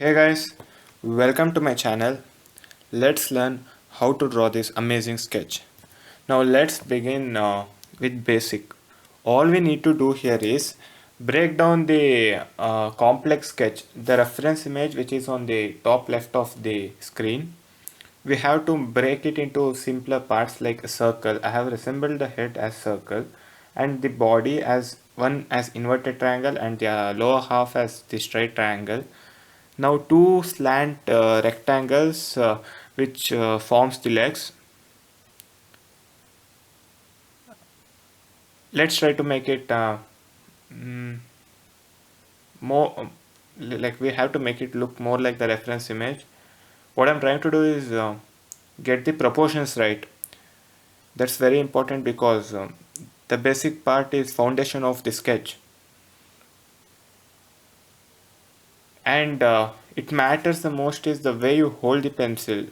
Hey guys, welcome to my channel. Let's learn how to draw this amazing sketch. Now let's begin with basic. All we need to do here is break down the complex sketch, the reference image which is on the top left of the screen. We have to break it into simpler parts like a circle. I have resembled the head as circle and the body as one as inverted triangle and the lower half as the straight triangle. Now two slant rectangles which forms the legs. Let's try to make it mm, more like we have to make it look more like the reference image. What I'm trying to do is get the proportions right. That's very important because the basic part is foundation of the sketch, and it matters the most is the way you hold the pencil.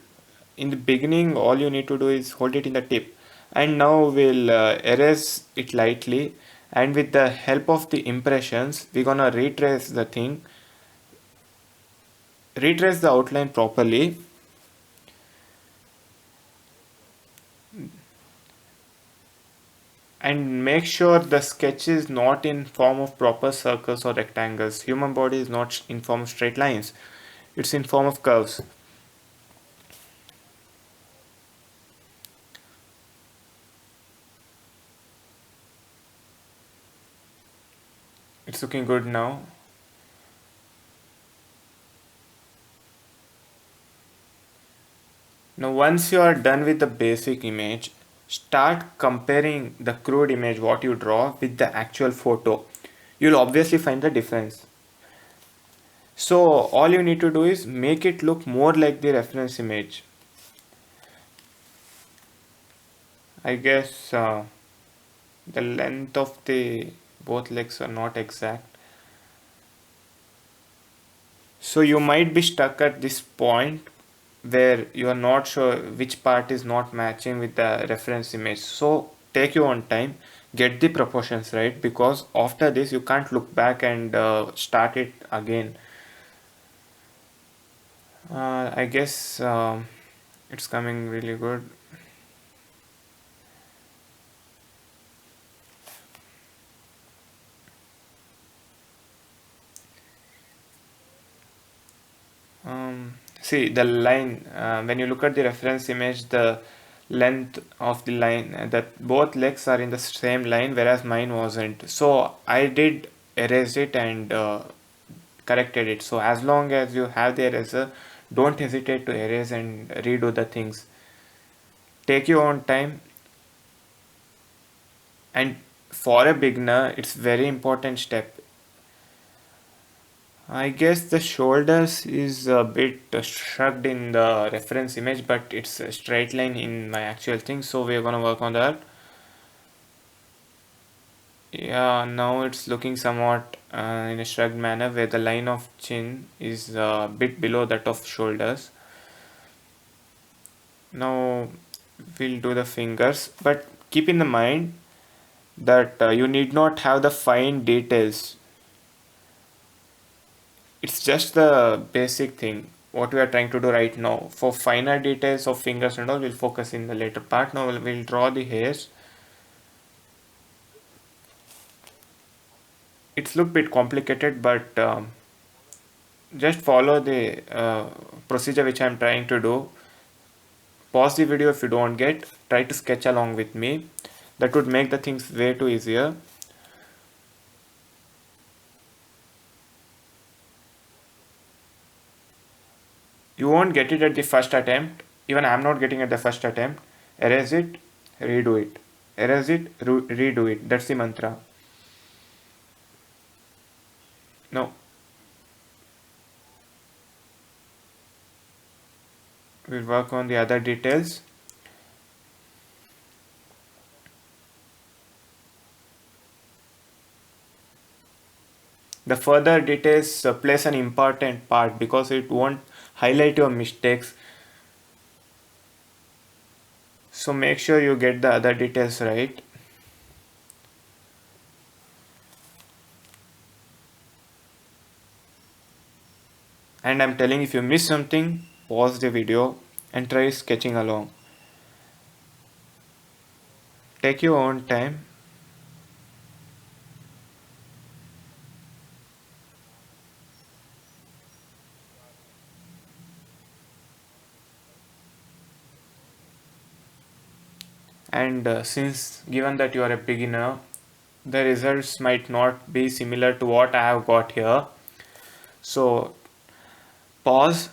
In the beginning all you need to do is hold it in the tip, and now we'll erase it lightly, and with the help of the impressions we're gonna retrace the outline properly, and make sure the sketch is not in form of proper circles or rectangles. Human body is not in form of straight lines, it's in form of curves. It's looking good now. Now once you are done with the basic image, start comparing the crude image what you draw with the actual photo. You'll obviously find the difference. So all you need to do is make it look more like the reference image. I guess the length of the both legs are not exact. So you might be stuck at this point where you are not sure which part is not matching with the reference image. So take your own time, get the proportions right, because after this you can't look back and start it again. I guess it's coming really good. See the line, when you look at the reference image, the length of the line, that both legs are in the same line, whereas mine wasn't. So I did erase it and corrected it. So as long as you have the eraser, don't hesitate to erase and redo the things. Take your own time, and for a beginner it's very important step. I guess the shoulders is a bit shrugged in the reference image, but it's a straight line in my actual thing, so we're gonna work on that. Yeah, now it's looking somewhat in a shrugged manner where the line of chin is a bit below that of shoulders. Now we'll do the fingers, but keep in the mind that you need not have the fine details. It's just the basic thing what we are trying to do right now. For finer details of fingers and all, we'll focus in the later part. Now we'll draw the hairs. It's look bit complicated, but just follow the procedure which I'm trying to do. Pause the video if you don't get. Try to sketch along with me. That would make the things way too easier. You won't get it at the first attempt. Even I'm not getting at the first attempt. Erase it, redo it. Erase it, redo it. That's the mantra. Now we'll work on the other details. The further details plays an important part because it won't highlight your mistakes. So make sure you get the other details right. And I'm telling, if you miss something, pause the video and try sketching along. Take your own time. And since given that you are a beginner, the results might not be similar to what I have got here. So pause,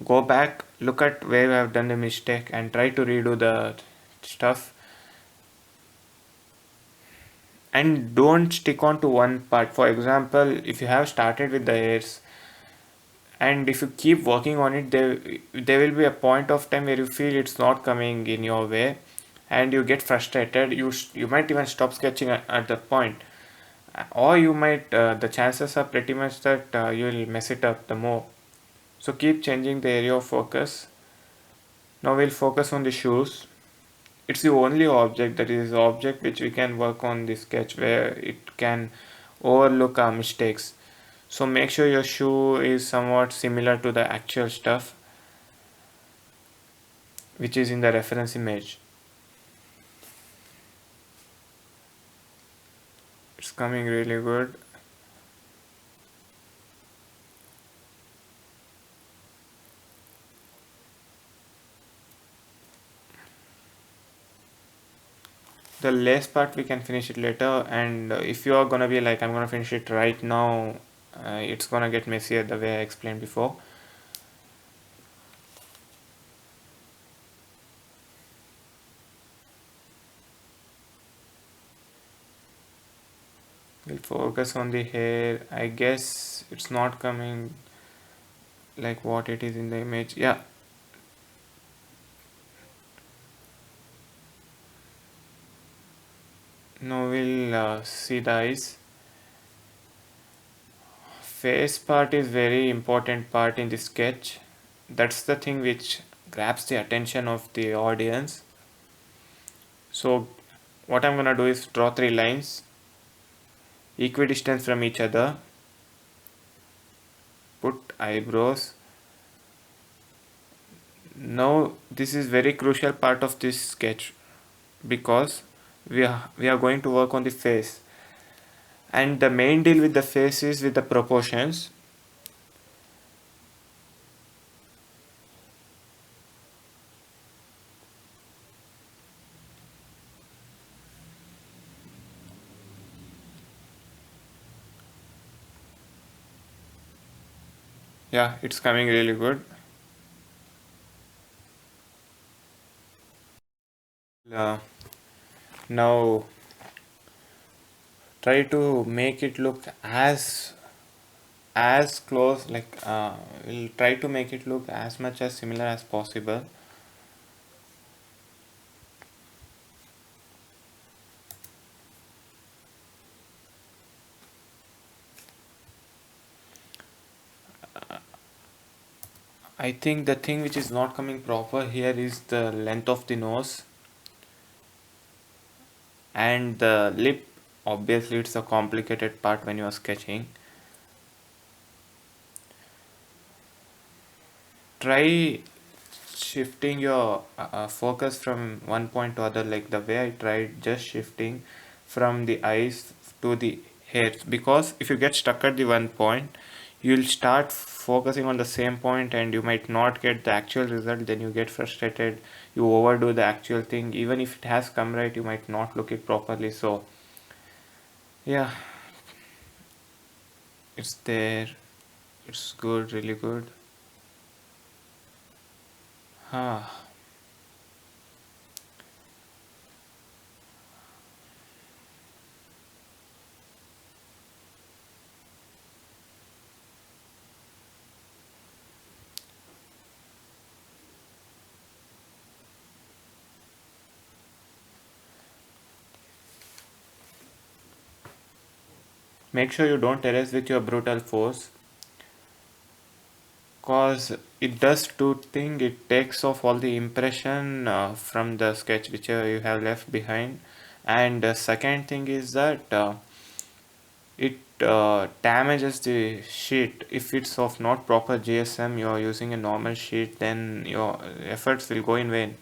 go back, look at where you have done the mistake and try to redo the stuff. And don't stick on to one part. For example, if you have started with the hairs and if you keep working on it, there will be a point of time where you feel it's not coming in your way and you get frustrated. You might even stop sketching at that point. Or you might the chances are pretty much that you will mess it up the more. So keep changing the area of focus. Now we'll focus on the shoes. It's the only object, that is the object which we can work on the sketch where it can overlook our mistakes. So make sure your shoe is somewhat similar to the actual stuff which is in the reference image. It's coming really good. The lace part we can finish it later, and if you are gonna be like I'm gonna finish it right now, it's gonna get messier the way I explained before. We'll focus on the hair. I guess it's not coming like what it is in the image. Yeah, now we'll see the eyes. Face part is very important part in the sketch. That's the thing which grabs the attention of the audience. So what I'm gonna do is draw three lines equidistant from each other, put eyebrows. Now this is very crucial part of this sketch because we are going to work on the face, and the main deal with the face is with the proportions. Yeah, it's coming really good. uh, Now try to make it look as close, like we'll try to make it look as much as similar as possible. I think the thing which is not coming proper here is the length of the nose and the lip. Obviously it's a complicated part when you are sketching. Try shifting your focus from one point to other, like the way I tried, just shifting from the eyes to the hairs, because if you get stuck at the one point, you'll start focusing on the same point and you might not get the actual result. Then you get frustrated, you overdo the actual thing. Even if it has come right, you might not look it properly. So yeah, it's there, it's good, really good. Huh. Make sure you don't erase with your brutal force, cause it does two things. It takes off all the impression from the sketch which you have left behind, and the second thing is that it damages the sheet. If it's of not proper GSM, you're using a normal sheet, then your efforts will go in vain.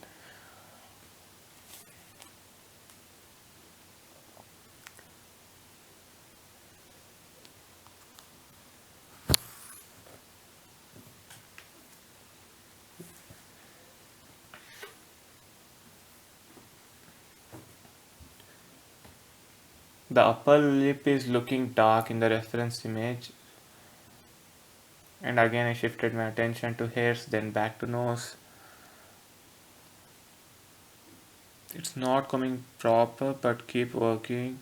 The upper lip is looking dark in the reference image, and again I shifted my attention to hairs, then back to nose. It's not coming proper, but keep working.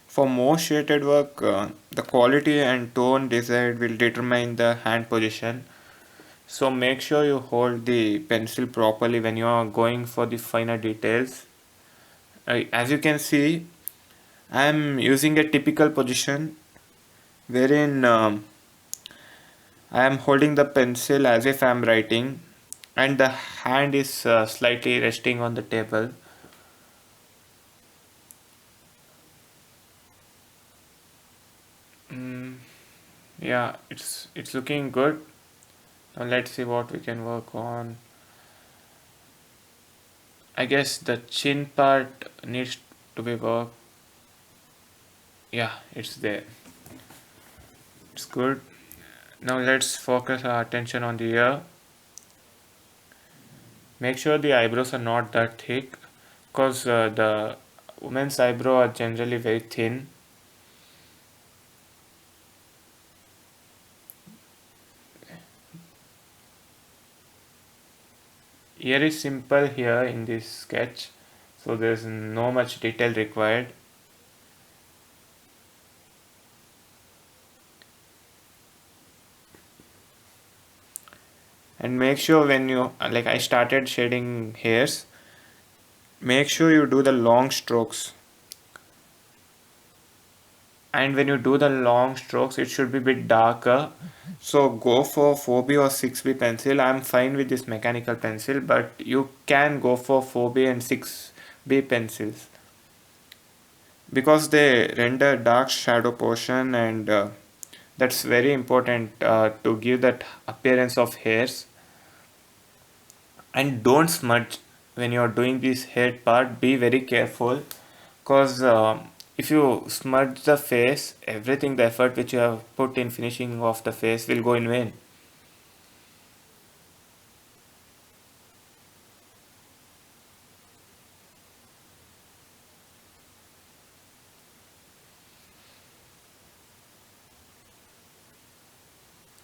For more shaded work, the quality and tone desired will determine the hand position. So make sure you hold the pencil properly when you are going for the finer details. As you can see, I am using a typical position wherein I am holding the pencil as if I am writing, and the hand is slightly resting on the table. Mm, yeah, it's looking good. Now let's see what we can work on. I guess the chin part needs to be worked. Yeah, it's there. It's good. Now let's focus our attention on the ear. Make sure the eyebrows are not that thick, because the women's eyebrow are generally very thin. Ear is simple here in this sketch, so there's no much detail required. And make sure when you, like I started shading hairs, make sure you do the long strokes. And when you do the long strokes, it should be a bit darker. So go for 4B or 6B pencil. I'm fine with this mechanical pencil, but you can go for 4B and 6B pencils because they render dark shadow portion, and that's very important to give that appearance of hairs. And don't smudge when you're doing this head part. Be very careful, because if you smudge the face, everything, the effort which you have put in finishing off the face will go in vain.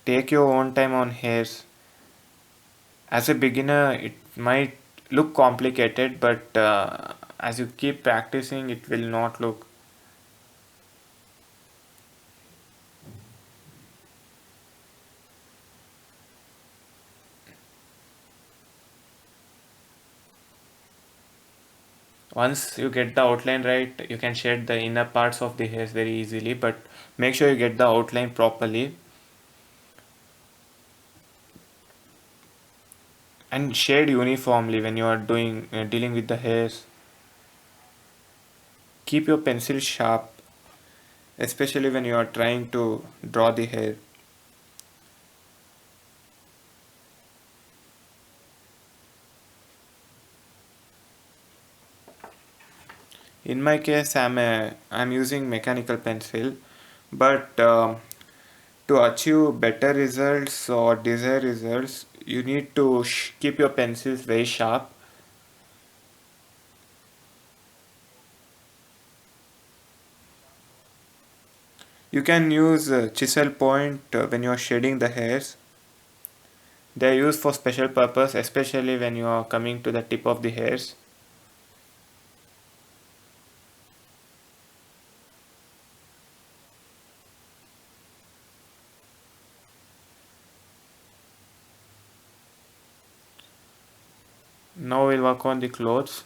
Take your own time on hairs. As a beginner, it might look complicated, but as you keep practicing, it will not look. Once you get the outline right, you can shade the inner parts of the hairs very easily, but make sure you get the outline properly. And shade uniformly when you are doing dealing with the hairs. Keep your pencil sharp, especially when you are trying to draw the hair. In my case, I'm using mechanical pencil, but to achieve better results or desired results, you need to keep your pencils very sharp. You can use chisel point when you are shading the hairs. They are used for special purpose, especially when you are coming to the tip of the hairs. Now we'll work on the clothes.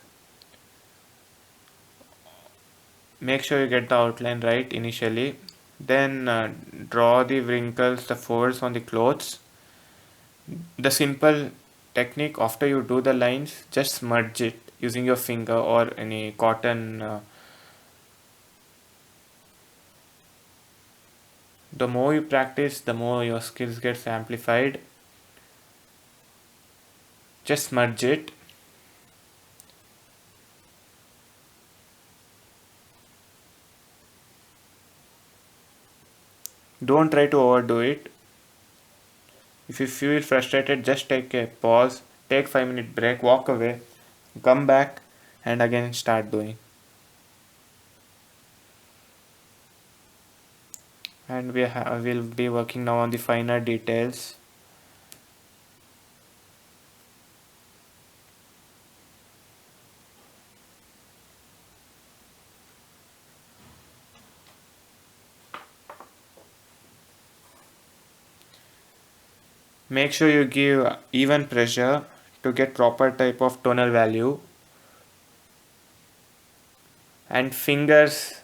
Make sure you get the outline right initially. Then draw the wrinkles, the folds on the clothes. The simple technique, after you do the lines, just smudge it using your finger or any cotton. The more you practice, the more your skills gets amplified. Just smudge it. Don't try to overdo it. If you feel frustrated, just take a pause, take 5 minute break, walk away, come back, and again start doing. And we'll be working now on the finer details. Make sure you give even pressure to get proper type of tonal value. And fingers,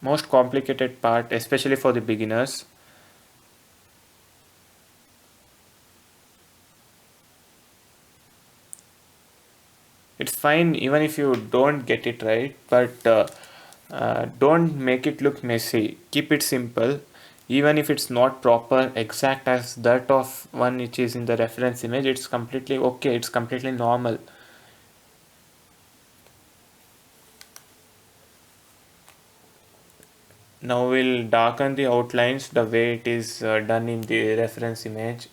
most complicated part, especially for the beginners. It's fine even if you don't get it right, but don't make it look messy. Keep it simple. Even if it's not proper exact as that of one which is in the reference image, it's completely okay, it's completely normal. Now we'll darken the outlines the way it is done in the reference image.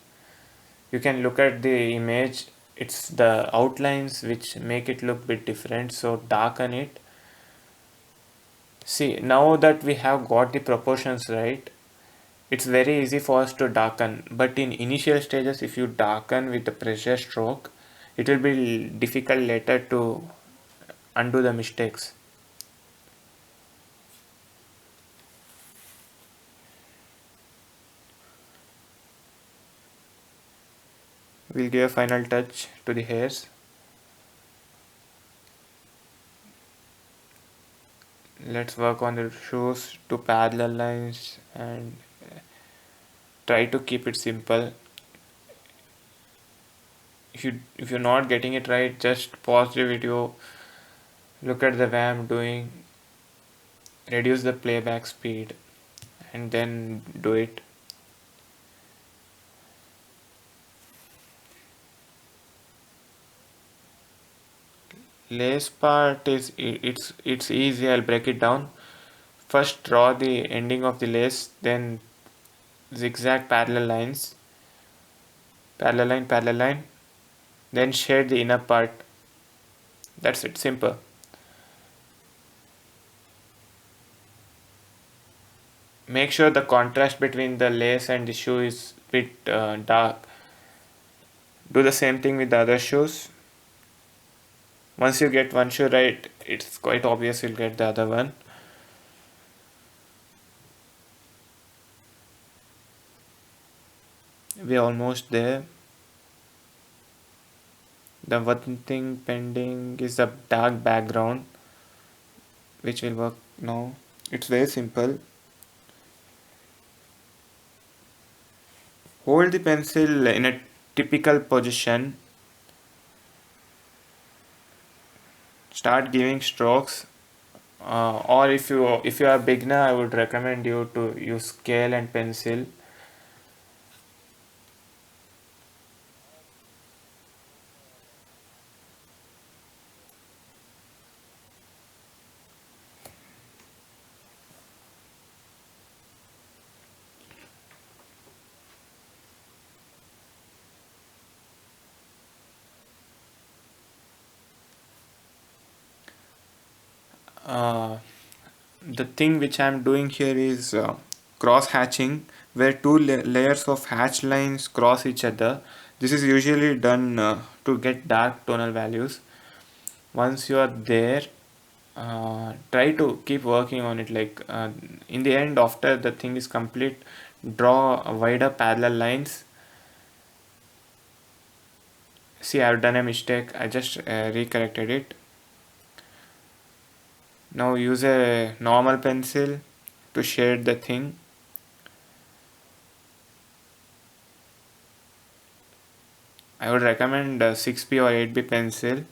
You can look at the image, it's the outlines which make it look bit different, so darken it. See, now that we have got the proportions right, it's very easy for us to darken, but in initial stages if you darken with the pressure stroke, it will be difficult later to undo the mistakes. We'll give a final touch to the hairs. Let's work on the shoes to parallel lines and try to keep it simple. If you're not getting it right, just pause the video, look at the way I'm doing, reduce the playback speed, and then do it. Lace part is it's easy. I'll break it down. First draw the ending of the lace, then zigzag parallel line, then shade the inner part. That's it, simple. Make sure the contrast between the lace and the shoe is bit dark. Do the same thing with the other shoes. Once you get one shoe right, it's quite obvious you'll get the other one. We're almost there. The one thing pending is the dark background, which will work now. It's very simple. Hold the pencil in a typical position. Start giving strokes. Or if you are a beginner, I would recommend you to use scale and pencil. Uh, the thing which I am doing here is cross hatching, where two layers of hatch lines cross each other. This is usually done to get dark tonal values. Once you are there, try to keep working on it. Like in the end, after the thing is complete, draw wider parallel lines. See, I've done a mistake. I just recorrected it. Now use a normal pencil to shade the thing. I would recommend 6B or 8B pencil.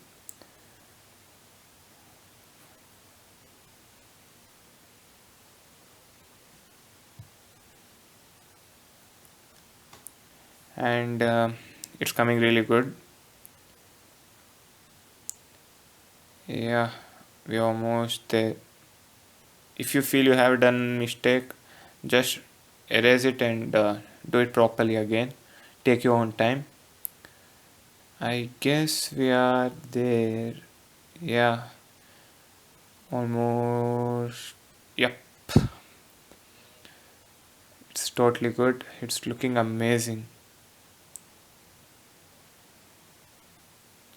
And it's coming really good. Yeah, we almost there. If you feel you have done mistake, just erase it and do it properly again. Take your own time. I guess we are there. Yeah, almost. Yep, it's totally good. It's looking amazing.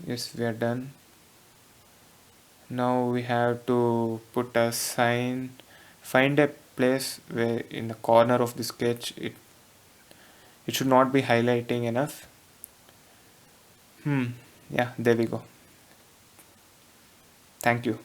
Yes, we are done. Now we have to put a sign. Find a place where in the corner of the sketch it should not be highlighting enough. Yeah, there we go. Thank you.